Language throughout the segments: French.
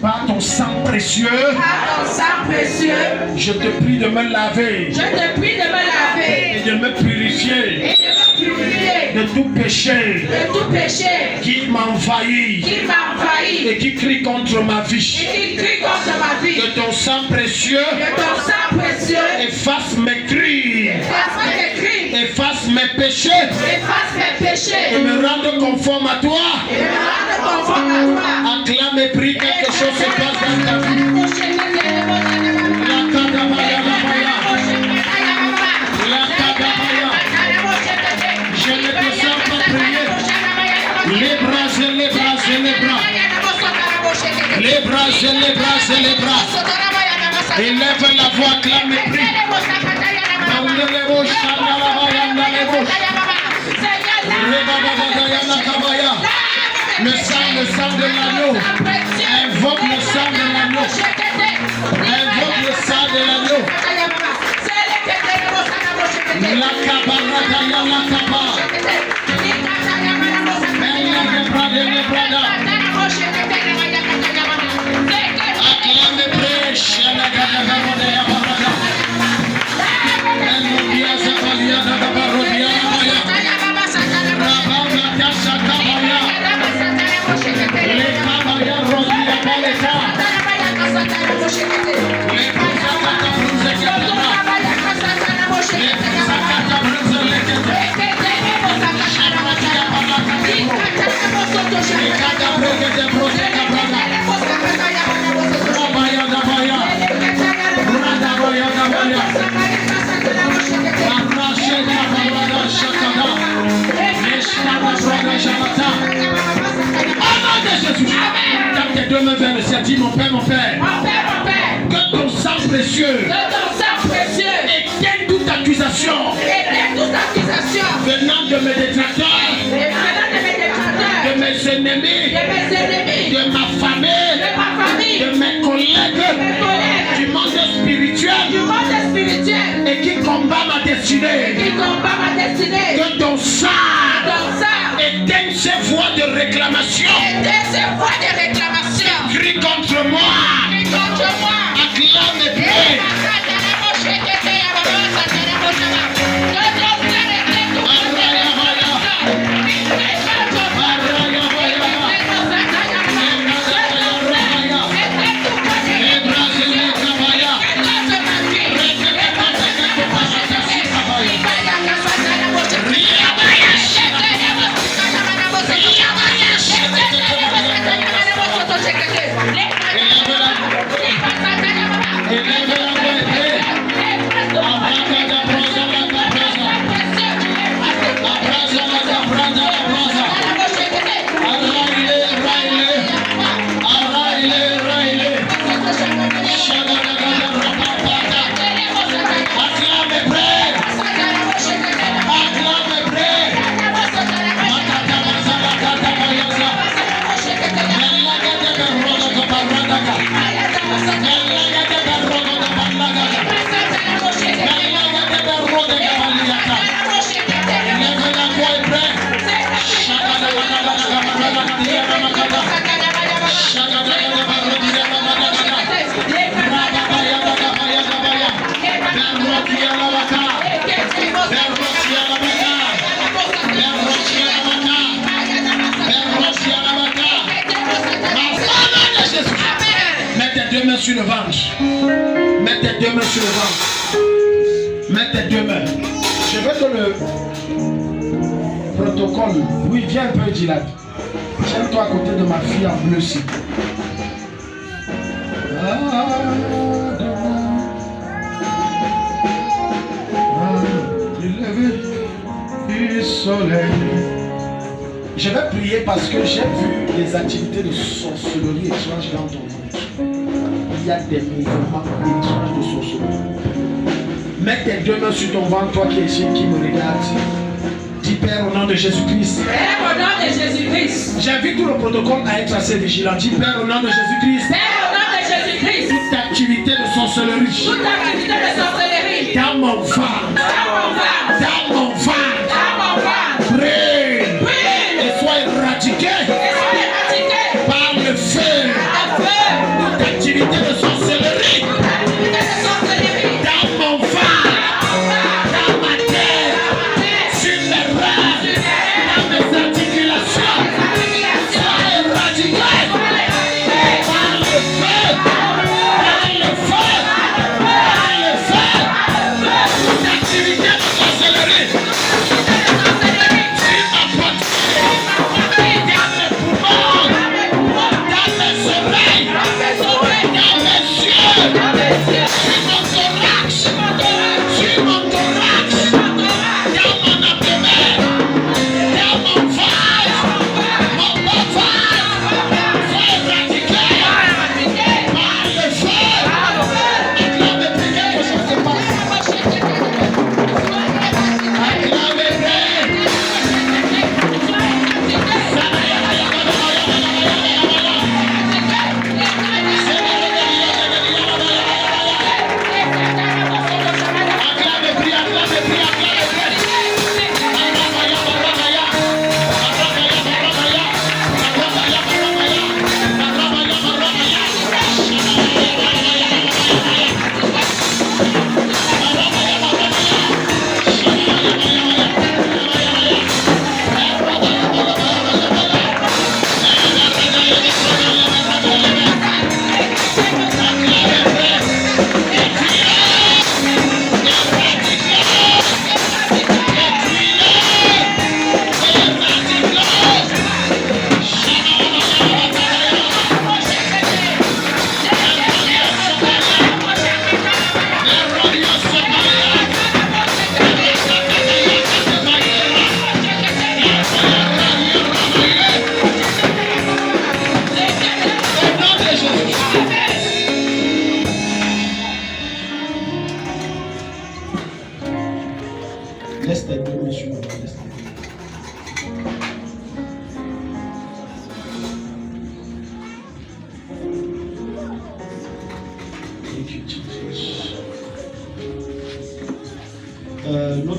Par ton sang précieux, je te prie de me laver et de me purifier de tout péché qui m'envahit et qui crie contre ma vie. Que ton sang précieux efface mes cris, efface mes péchés et me rende conforme à toi. Acclame et prie, quelque chose se passe dans ta vie. Je ne te sens pas prier. Les bras, les bras, les bras. Les bras, les bras, les bras. Élève la voix, acclame et prie. Le sang de l'agneau. Invoque le sang de l'agneau. Invoque le sang de l'agneau. La cabarada, la caba. Acclame et prêche. Dis mon Père, que ton sang précieux éteigne toute accusation venant de mes détracteurs, de mes ennemis, de ma famille, de mes collègues, du monde spirituel et qui combat ma destinée. Que ton sang éteigne ces voix de réclamation. Crie contre moi. Acclame et prie. Sur le ventre. Mets tes deux mains sur le ventre. Mets tes deux mains. Je veux que le protocole. Oui, viens un peu, Gilad. Tiens-toi à côté de ma fille en bleu ici. Du soleil. Je vais prier parce que j'ai vu les activités de sorcellerie étranges dans ton ventre. Il y a des mouvements étranges de sorcellerie. Mets tes deux mains sur ton ventre, toi qui es ici, qui me regarde. Dis Père au nom de Jésus-Christ. Père au nom de Jésus-Christ. J'invite tout le protocole à être assez vigilant. Dis Père au nom de Jésus-Christ. Père au nom de Jésus-Christ. Toute activité de sorcellerie. Toute activité de sorcellerie. Dans mon ventre. Dans mon ventre. Prie. Et sois éradiqué. Par le feu.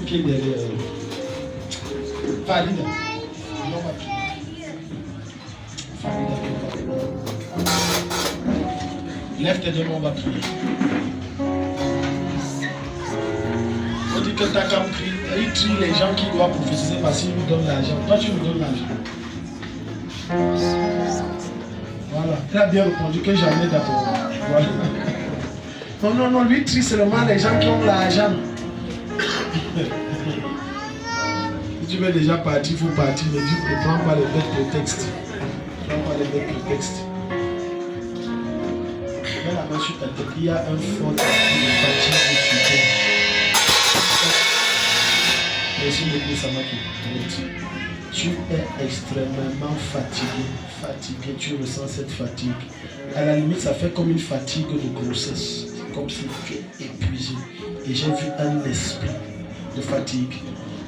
qui est derrière. Farida. Non, pas tout. Farida. Lève tes deux mains, on va prier. On dit que ta cam crie. Il trie les gens qui doivent prophétiser parce qu'ils nous donnent l'argent. Toi, tu nous donnes l'argent. Voilà. Tu as bien répondu que jamais d'abord. Voilà. Non, lui trie seulement les gens qui ont l'argent. Si tu veux déjà partir, il faut partir. Mais dis, ne prends pas les bêtes prétextes. Ne prends pas les bêtes prétextes. Mets la main sur ta tête. Il y a un fort esprit de fatigue sur toi. Merci beaucoup, ça m'a fait. Tu es extrêmement fatigué, tu ressens cette fatigue. À la limite, ça fait comme une fatigue de grossesse, comme si tu es épuisé. Et j'ai vu un esprit de fatigue.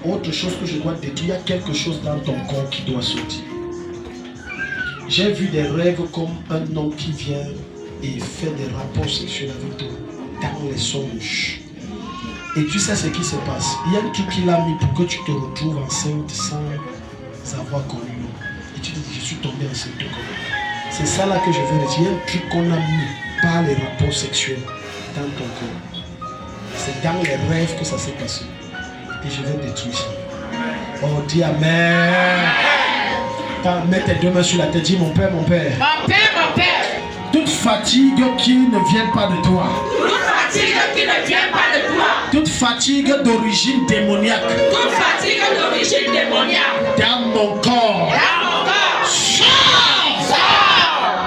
Autre chose que je dois te dire, il y a quelque chose dans ton corps qui doit sortir. J'ai vu des rêves comme un homme qui vient et fait des rapports sexuels avec toi dans les songes. Et tu sais ce qui se passe. Il y a un truc qu'il a mis pour que tu te retrouves enceinte sans avoir connu. Et tu te dis, je suis tombé enceinte de comment. C'est ça là que je veux dire. Il y a un truc qu'on a mis par les rapports sexuels dans ton corps. C'est dans les rêves que ça s'est passé. Et je vais détruire ça. Oh, dis Amen. Mets tes deux mains sur la tête. Dis mon Père, mon Père. Mon Père, mon Père. Toute fatigue qui ne vient pas de toi. Toute fatigue qui ne vient pas de toi. Toute fatigue d'origine démoniaque. Toute fatigue d'origine démoniaque. Dans mon corps. Dans mon corps. Sors.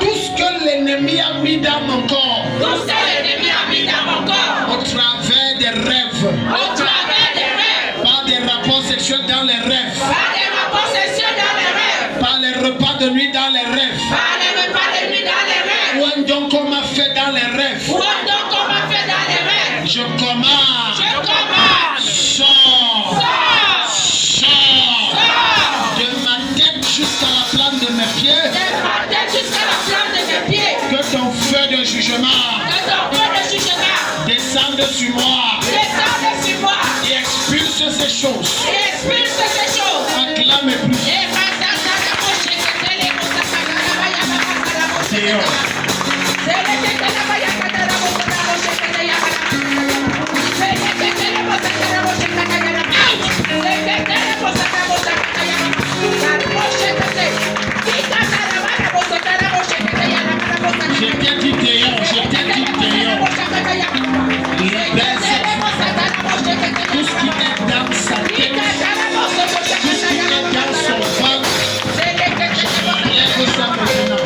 Tout ce que l'ennemi a mis dans mon corps. Tout ce que l'ennemi a mis dans mon corps. Au travers des rêves. Au travers des rêves. Par des rapports sexuels dans les rêves. Par des rapports sexuels dans les rêves. Par les repas de nuit dans les rêves. Par les repas de nuit dans les rêves. Ou un don qu'on m'a fait dans les rêves. Ou un don qu'on m'a fait dans les rêves. Je commande. Je commande. Sors. Sors. Sors. Sors. De ma tête jusqu'à la plante de mes pieds. De ma tête jusqu'à la plante de mes pieds. Que ton feu de jugement. Que ton feu de jugement. Descende sur moi. Descende sur moi. Et expulse ces choses. Et expulse ces choses. Acclame et prie. Et ratata la bouche que t'es les mots de la bouche. J'étais dit dehors. Tout ce qui est dans sa tête, tout ce qui est dans son ventre, lève ça maintenant.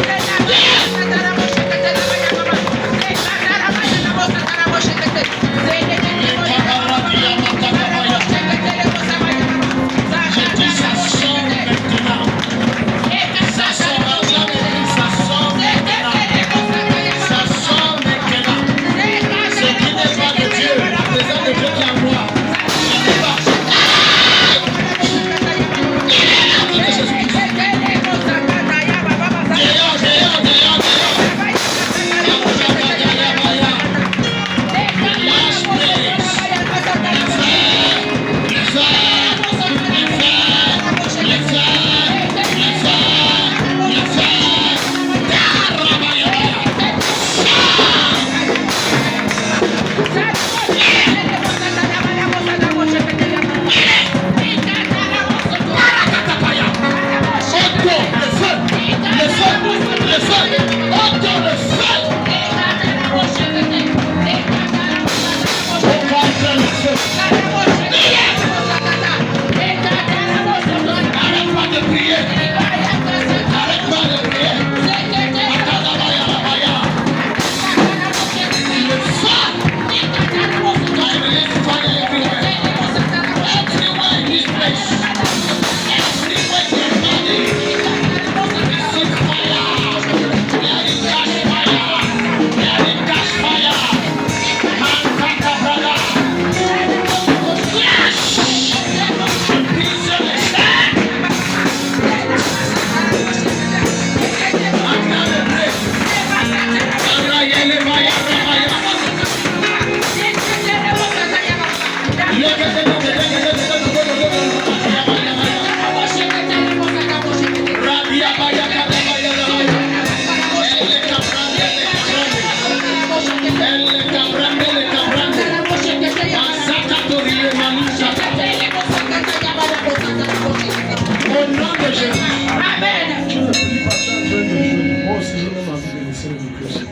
laisser le micro aussi.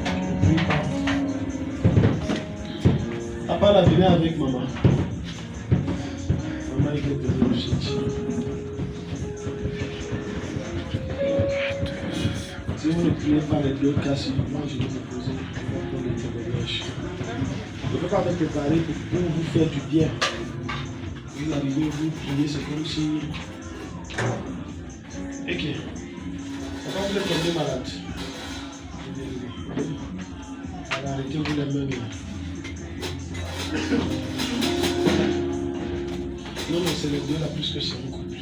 Je ne prie pas. Papa l'a venu avec maman. Maman est venue aussi. Si vous ne priez pas les deux cas, moi je vais vous poser des témoignages. Je ne peux pas me préparer pour vous faire du bien. Vous arrivez, vous priez, c'est comme si. Ok. Pourquoi vous êtes tombé malade? Alors arrêtez-vous les mains là. Non, mais c'est le Dieu là plus que c'est un couple.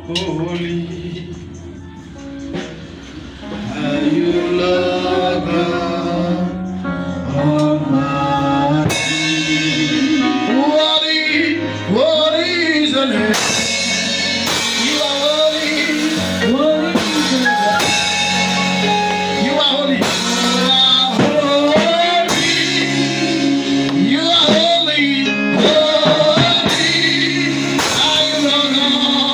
Holy. Are you Lord God Almighty? What is the name? You are holy. What is the name? You are holy. You are holy. Holy. Are you Lord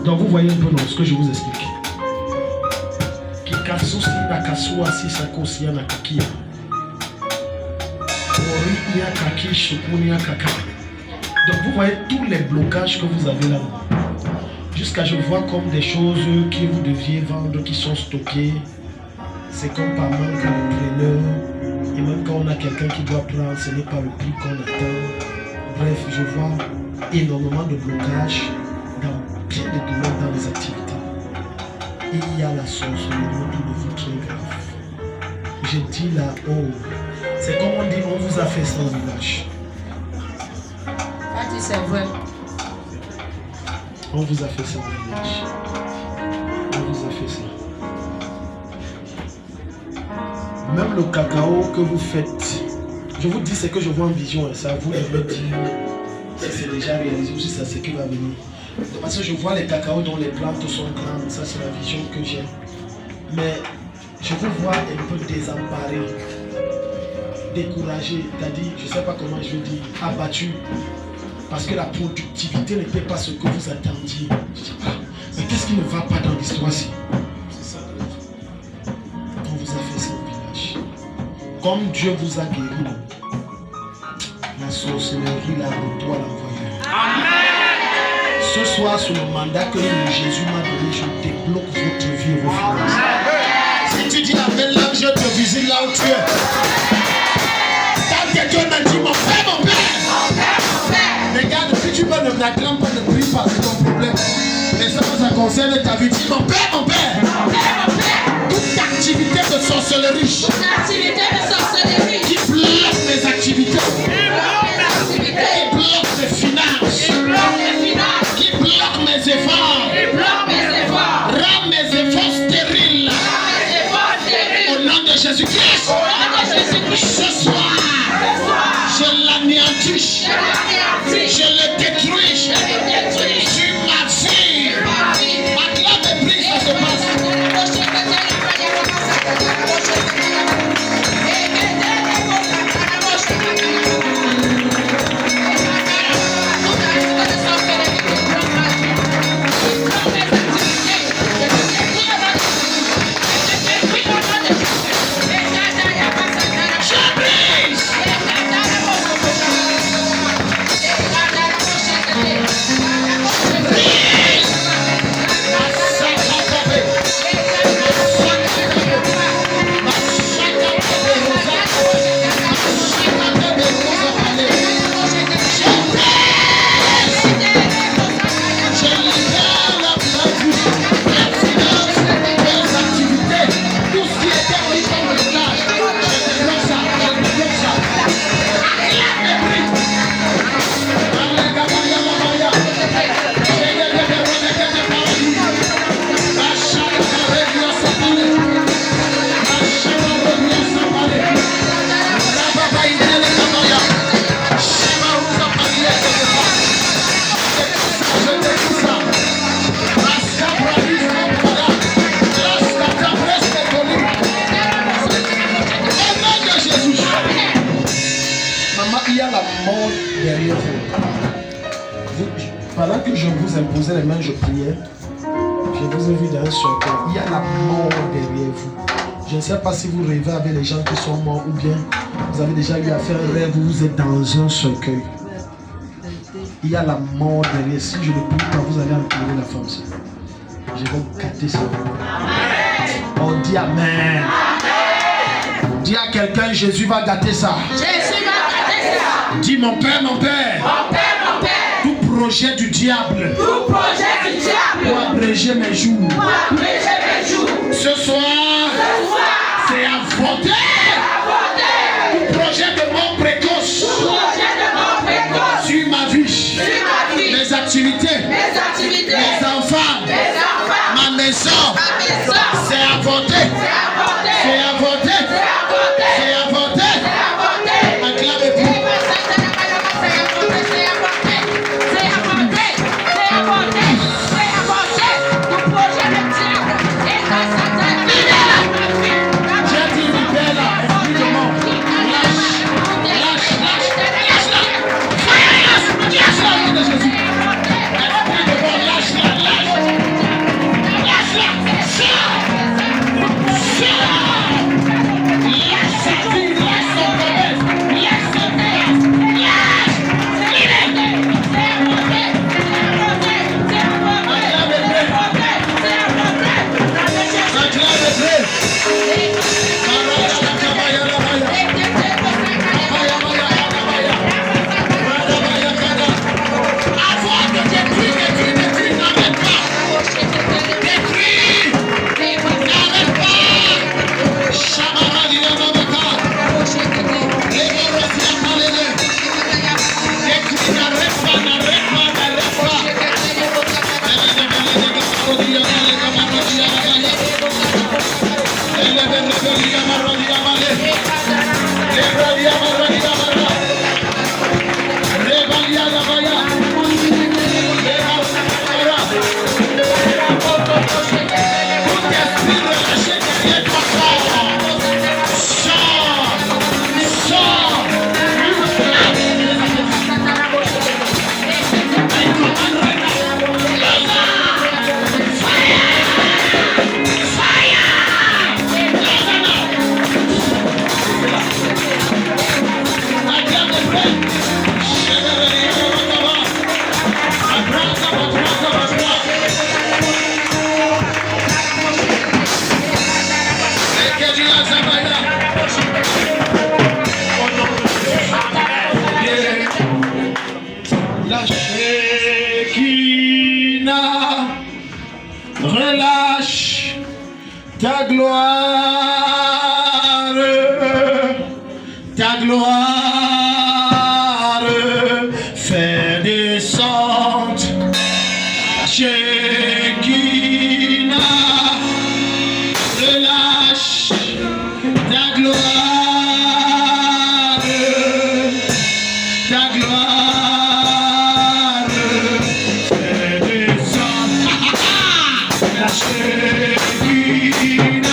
Donc vous voyez un peu ce que je vous explique. Donc vous voyez tous les blocages que vous avez là. Jusqu'à je vois comme des choses que vous deviez vendre qui sont stockées. C'est comme par manque à l'entraîneur. Et même quand on a quelqu'un qui doit prendre, ce n'est pas le prix qu'on attend. Bref, je vois énormément de blocages dans plein de domaines dans les activités. Et il y a la sorcellerie qui devient très grave. Je dis là, oh, c'est comme on dit, on vous a fait ça au village. C'est vrai. On vous a fait ça au village. On vous a fait ça. Même le cacao que vous faites, je vous dis ce que je vois en vision, et ça vous me dire si c'est déjà réalisé ou si c'est ce qui va venir. Parce que je vois les cacaos dont les plantes sont grandes, ça c'est la vision que j'ai. Mais je vous vois un peu désemparé, découragé, c'est-à-dire, je ne sais pas comment je veux dire, abattu. Parce que la productivité n'était pas ce que vous attendiez. Je dis, ah, mais qu'est-ce qui ne va pas dans l'histoire-ci? On vous a fait ça au village. Comme Dieu vous a guéri, la sorcellerie, la doit l'envoyer. Amen. Ce soir, sur le mandat que Jésus m'a donné, je débloque votre vie et vos finances. Si tu dis Amen, là, je te visite là où tu es. Tant que Dieu m'a dit, mon père, mon père. Regarde, si tu veux ne l'acclames pas, ne prie pas, c'est ton problème. Mais ça concerne ta vie. Dis mon père, mon père. Mon père, mon père. Toute activité de sorcellerie. Qui bloque mes activités. Qui bloque mes finances. Qui bloque mes efforts. Rends mes efforts stériles. Au nom de Jésus-Christ. Ce soir, je l'anéantis. Je le détruis. Sur ma vie. Acclame et prie, ça se passe. Pendant que je vous imposais les mains, je priais. Je vous ai vu dans un cercle. Il y a la mort derrière vous. Je ne sais pas si vous rêvez avec les gens qui sont morts ou bien vous avez déjà eu à faire un rêve où vous êtes dans un cercueil. Il y a la mort derrière. Si je ne prie pas, vous allez enterrer la femme. Je vais gâter ça. On dit Amen. Dis à quelqu'un, Jésus va gâter ça. Jésus va gâter ça. Dis mon Père, mon Père. Mon Père, mon Père. Tout projet du diable. Tout projet du diable. Pour abréger mes jours. Pour abréger mes jours. Ce soir, c'est avorté. Tout projet de mort précoce. Tout projet de mort précoce. Sur ma vie. Sur ma vie. Mes activités. Mes activités. Mes enfants. Mes enfants. Ma maison. Ma maison. C'est avorté. C'est avorté. C'est avorté. C'est avorté. C'est avorté. C'est avorté. Acclamez-vous. Relâche ta gloire, fais descendre Shekinah, relâche ta gloire, fais descendre la Shekinah.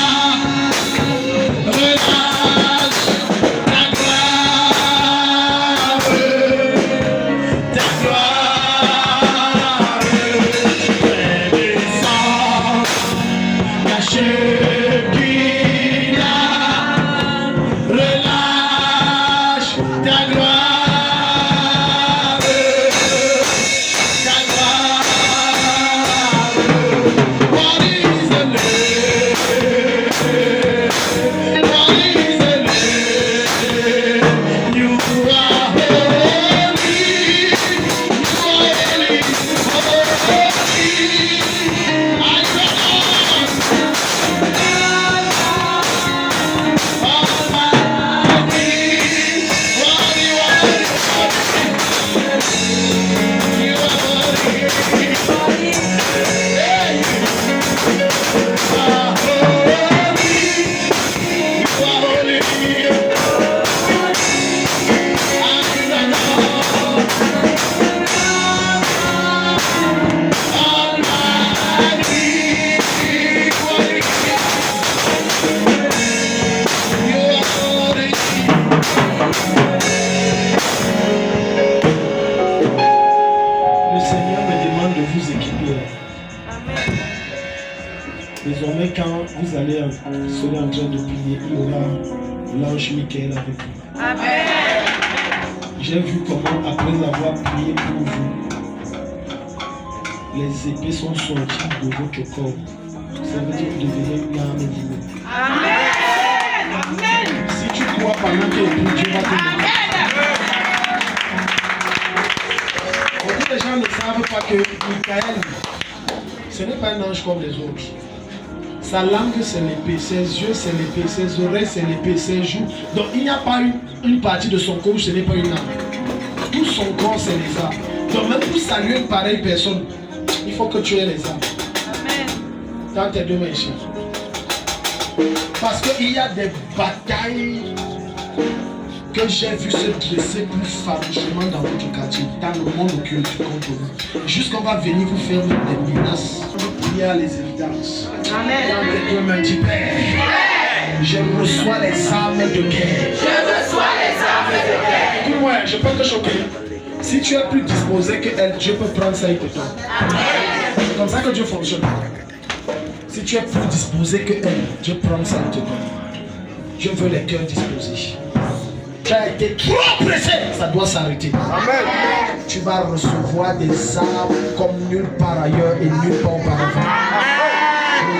vous équiper. Désormais, quand vous allez serez en train de prier, il y aura l'ange Michael avec vous. Amen. J'ai vu comment, après avoir prié pour vous, les épées sont sorties de votre corps. Ça veut dire que vous devenez une arme divine. Amen. Amen. Si tu crois pendant que Dieu va te donner. Les gens ne savent pas que Michael, ce n'est pas un ange comme les autres. Sa langue c'est l'épée, ses yeux c'est l'épée, ses oreilles c'est l'épée, ses joues. Donc il n'y a pas une partie de son corps où ce n'est pas une arme. Tout son corps c'est les armes. Donc même pour saluer une pareille personne, il faut que tu aies les armes. Amen. Dans tes deux mains ici. Parce qu'il y a des batailles que j'ai vu se dresser plus farouchement dans votre quartier, dans le monde occulte contre vous. Jusqu'on va venir vous faire des menaces. Il y a les évidences. Amen. Dans tes deux mains, dis Père, je reçois les armes de guerre. Je reçois les armes de guerre. Écoute-moi, je peux te choquer. Si tu es plus disposé que elle, Dieu peut prendre ça et te donner. C'est comme ça que Dieu fonctionne. Si tu es plus disposé que elle, Dieu prend ça et te donne. Dieu veut les cœurs disposés. Tu as été trop pressé, ça doit s'arrêter. Amen. Tu vas recevoir des armes comme nulle part ailleurs et nulle part auparavant.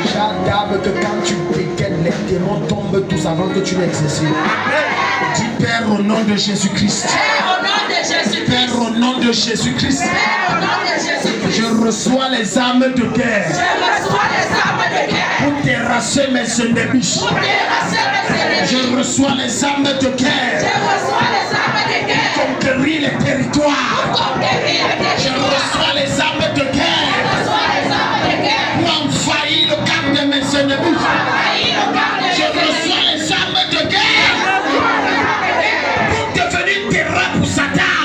Déjà d'armes que quand tu dégaines, les démons tombent tous avant que tu les exerces. Dis Père au nom de Jésus-Christ. Père au nom de Jésus-Christ. Je reçois les armes de guerre. Pour terrasser mes ennemis. Je reçois les armes de guerre. Pour conquérir les territoires. Je reçois les armes de guerre. Pour envahir le camp de mes ennemis. Je reçois les armes de guerre. Pour devenir terrain pour Satan.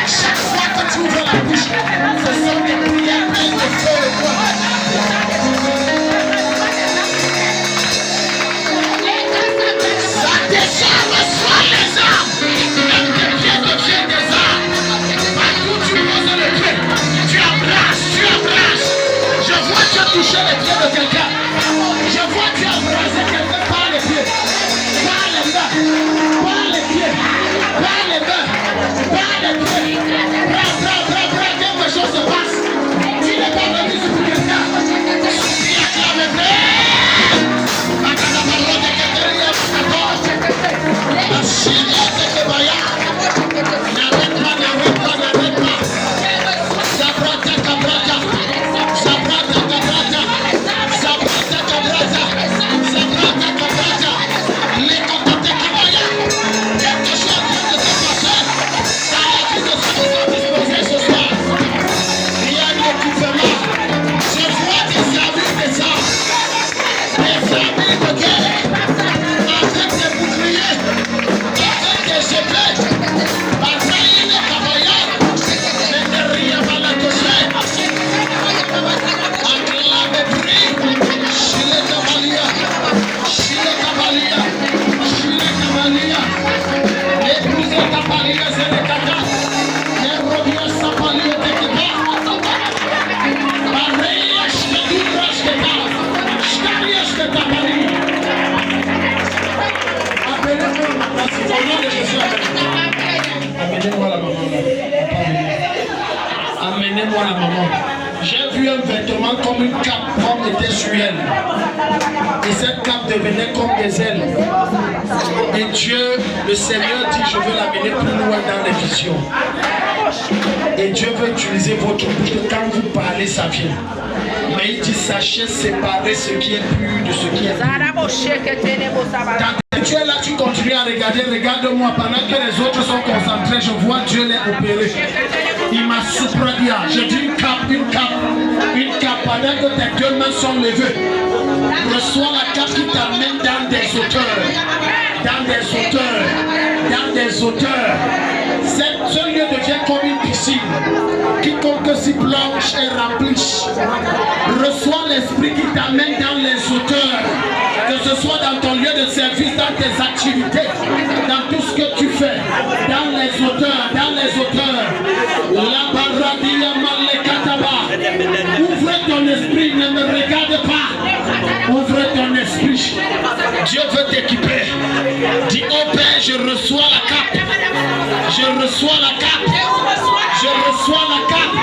Chaque fois que tu ouvres la bouche, ce sont des prières et des feux de toi. Ça descend, reçoit les armes. Même tes pieds deviennent des armes. Partout tu poses le pied, tu embrasses. Je vois Dieu toucher les pieds de quelqu'un. Je vois Dieu embrasser quelqu'un par les pieds. Par les mains, par les pieds, par les mains, par les pieds. Quelque chose se passe. Tu n'es pas venu sur quelqu'un. Il acclame Amenez-moi la maman là. Amenez-moi la maman. J'ai vu un vêtement comme une cape comme était sur elle. Et cette cape devenait comme des ailes. Et Dieu, le Seigneur dit, je veux l'amener plus loin dans les visions. Et Dieu veut utiliser votre bouche. Quand vous parlez, ça vient. Mais il dit, sachez séparer ce qui est pur de ce qui est pur. Tu es là, tu continues à regarder, regarde-moi pendant que les autres sont concentrés, je vois Dieu les opérer. Il m'a supradia, je dis une cape, pendant que tes deux mains sont levées. Reçois la cape qui t'amène dans des hauteurs, dans des hauteurs, dans des les auteurs. Ce lieu devient comme une piscine. Quiconque s'y plonge et remplisse reçoit l'esprit qui t'amène dans les hauteurs. Que ce soit dans ton lieu de service, dans tes activités, dans tout ce que tu fais, dans les hauteurs, La baradia malekataba. Ouvre ton esprit, ne me regarde pas. Ouvre ton esprit. Dieu veut t'équiper. Dis au Père, je reçois la cape. Je reçois la cape. Je reçois la cape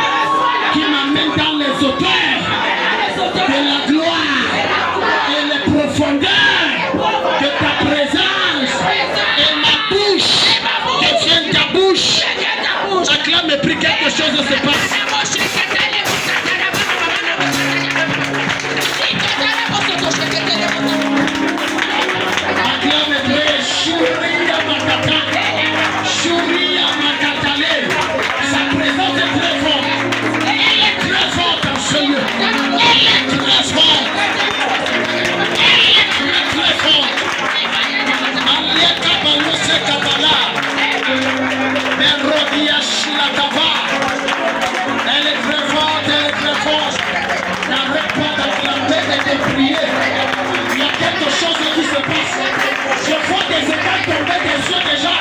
qui m'amène dans les hauteurs de la gloire et les profondeurs de ta présence. Et ma bouche devienne ta bouche. Acclame et prie, quelque chose se passe. Acclame et prie. Shuria Makata. Shuria Makatale. Sa présence est très forte. Elle est très forte dans ce lieu. Elle est très forte. Elle est très forte. Alieka Balose Kabala. Merodia Shilatava. Elle est très forte, elle est très forte. N'arrête pas d'acclamer et de prier. Il y a quelque chose qui se passe. Je vois des écailles tomber des yeux déjà.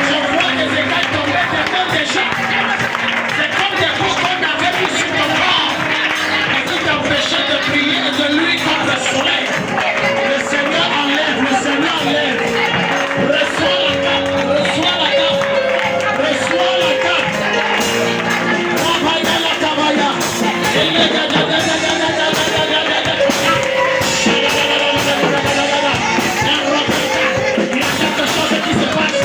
Je vois des écailles tomber des mains déjà. C'est comme des coups qu'on avait mis sur ton corps et qui t'empêchaient de prier et de lui comme le soleil. Le Seigneur enlève, le Seigneur enlève. Reçois la cape, reçois la cape, reçois la cape. Rabaya la kabaya. Il y a quelque chose qui se passe.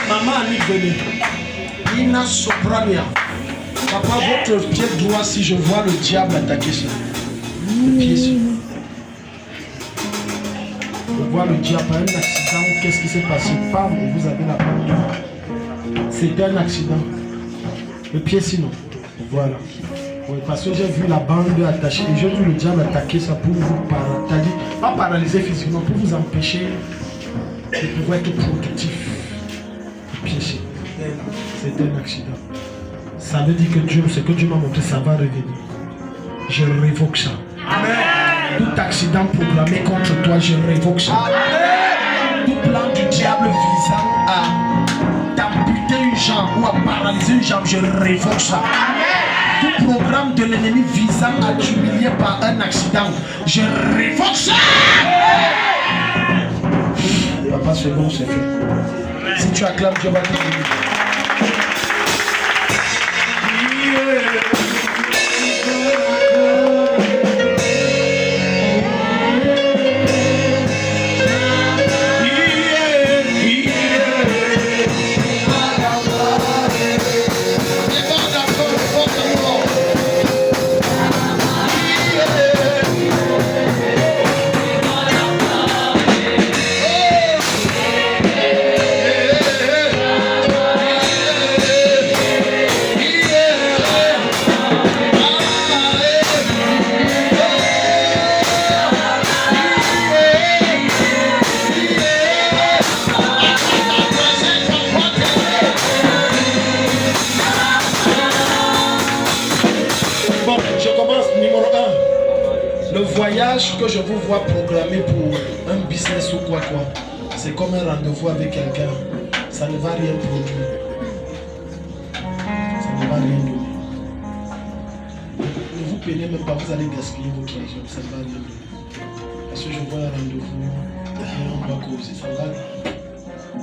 Maman Annick, venez. Ina Soprania. Papa, votre pied droit, si je vois le diable attaquer ça. Le pied ici. Je vois le diable, un accident. Qu'est-ce qui s'est passé? Pam, et vous avez la bande. C'était un accident. Le pied sinon. Voilà. Oui, parce que j'ai vu la bande attachée et j'ai vu le diable attaquer ça pour vous paralyser. Pas paralyser physiquement, pour vous empêcher de pouvoir être productif. Le pied ici. C'était un accident. Ça veut dire que Dieu, ce que Dieu m'a montré, ça va revenir. Je révoque ça. Amen. Tout accident programmé contre toi, je révoque ça. Amen. Tout plan du diable visant à t'amputer une jambe ou à paralyser une jambe, je révoque ça. Amen. Tout programme de l'ennemi visant à t'humilier par un accident, je révoque ça. Amen. Papa, c'est bon, c'est fait. Si tu acclames, Dieu va te bénir. Que je vous vois programmer pour un business ou quoi, c'est comme un rendez-vous avec quelqu'un, ça ne va rien produire. rien donner. Ne vous peinez même pas, vous allez gaspiller votre argent, ça ne va rien donner. Parce que je vois un rendez-vous, et on va causer, ça va.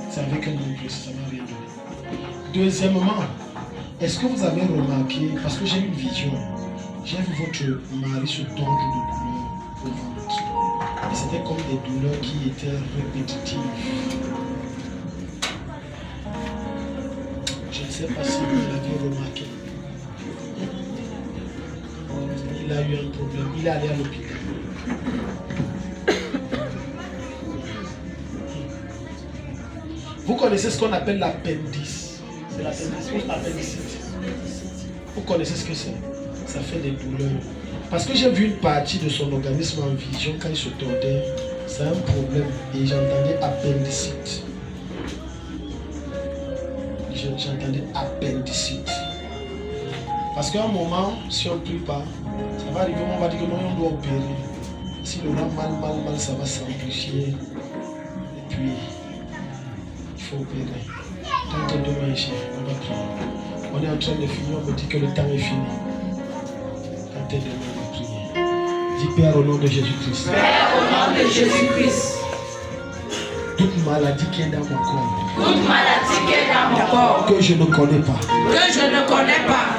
C'est avec un autre, ça ne va rien donner. Deuxièmement, est-ce que vous avez remarqué, parce que j'ai une vision, j'ai vu votre mari se tordre de douleur au ventre. Et c'était comme des douleurs qui étaient répétitives. Je ne sais pas si vous l'avez remarqué. Il a eu un problème, il est allé à l'hôpital. Vous connaissez ce qu'on appelle l'appendice. C'est l'appendice, l'appendicite. Vous connaissez ce que c'est? Ça fait des douleurs. Parce que j'ai vu une partie de son organisme en vision quand il se tordait. C'est un problème. Et j'entendais appendicite. J'entendais appendicite. Parce qu'à un moment, si on ne prie pas, ça va arriver, on va dire que non, on doit opérer. Si le rend mal, ça va s'amplifier. Et puis, il faut opérer. Tant que demain est cher, on va prier. On est en train de finir, on me dit que le temps est fini. Quand est demain, on va prier. Dis Père au nom de Jésus-Christ. Père, au nom de Jésus-Christ. Toute maladie qui est dans mon corps. Toute maladie qui est dans mon corps. Que je ne connais pas. Que je ne connais pas.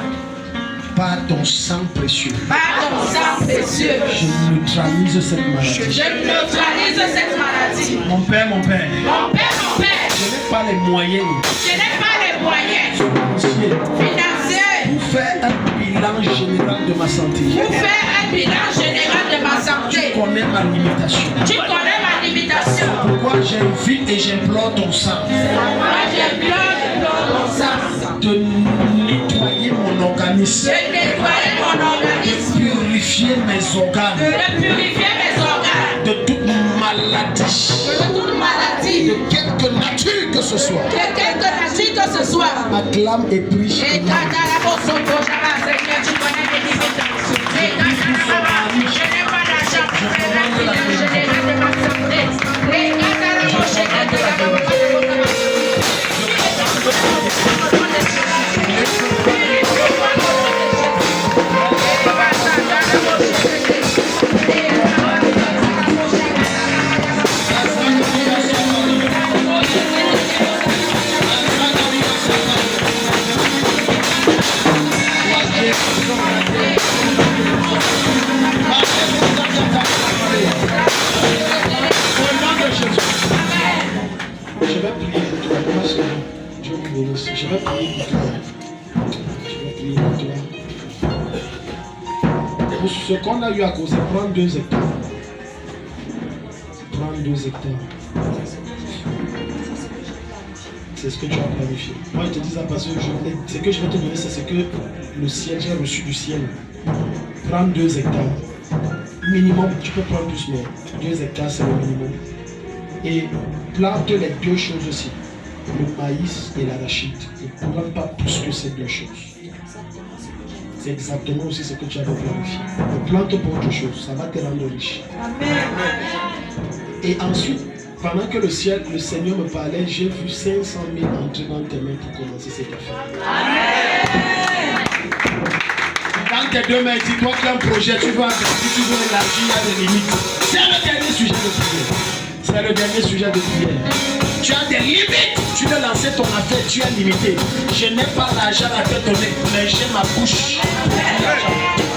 Par ton sang précieux. Par ton sang précieux. Je neutralise cette maladie. Je neutralise cette maladie. Mon Père. Mon Père. Je n'ai pas les moyens. Je n'ai pas les moyens financiers Pour faire un bilan général de ma santé. pour faire un bilan général de ma santé. Tu connais ma limitation. Tu connais ma limitation. Pourquoi j'invite et j'implore ton sang Moi, j'implore ton sang. de nettoyer mon organisme, De nettoyer mon organisme. purifier mes organes De purifier mes organes. de toute maladie, De toute maladie. de quelque nature que ce soit. De quelque nature que ce soit. Acclame et prie. Et quand à la Bosoto, Seigneur, tu connais mes limitations. Et quand à la Baba, je n'ai pas d'argent pour faire un bilan général de ma santé. Et quand à la Boche, quand à la Baba, Je vais prier pour toi. Dieu vous bénisse. Je vais prier pour toi. Pour ce qu'on a eu à causer, prends 2 hectares. Prends 2 hectares. C'est ce que tu as planifié. Moi, je te dis ça parce que ce que je vais te donner, c'est ce que le ciel, j'ai reçu du ciel. Prends 2 hectares. Minimum, tu peux prendre plus, mais 2 hectares, c'est le minimum. Et plante les 2 choses aussi. Le maïs et l'arachide. Ne plante pas plus que ces 2 choses. C'est exactement aussi ce que tu avais planifié. Ne plante pas autre chose. Ça va te rendre riche. Amen. Et ensuite, pendant que le Seigneur me parlait, j'ai vu 500 000 entrer dans tes mains pour commencer cette affaire. Amen. Dans tes 2 mains, dis-toi qu'un projet, tu veux agrandir, tu veux élargir, il y a des limites. C'est le dernier sujet de prière. C'est le dernier sujet de prière. Tu as des limites. Tu veux lancer ton affaire, tu es limité. Je n'ai pas l'argent à te donner, mais j'ai ma bouche.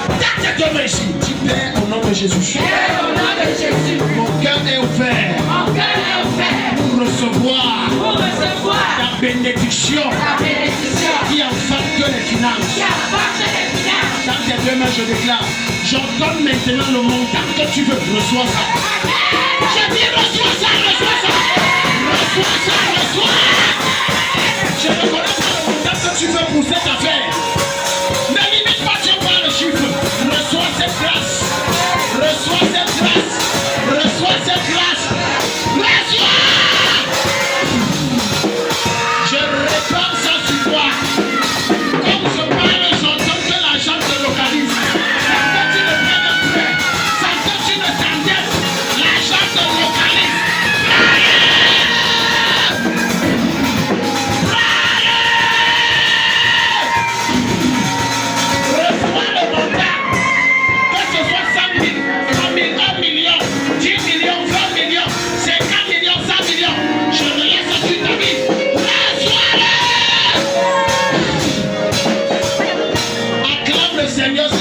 Dans tes 2 mains ici, dis Père au nom de Jésus. Père, au nom de Jésus. Mon cœur est ouvert Mon cœur est ouvert pour recevoir pour recevoir la bénédiction la bénédiction qui enfange les finances. qui apporte les finances. Dans tes 2 mains, je déclare, j'ordonne maintenant le montant que tu veux. Reçois ça. Je dis reçois ça, reçois ça. Reçois ça, reçois. Je ne connais pas le montant que tu veux pour cette affaire. Ne limite pas Dieu par le chiffre. Reçois cette grâce. Reçois cette grâce. Reçois cette grâce. Reçois. Je réponds ça sur toi. Comme je parle, j'entends que l'argent te localise. Sans que tu ne prennes un prêt, sans que tu ne t'endettes, l'argent te localise. Priez! le Seigneur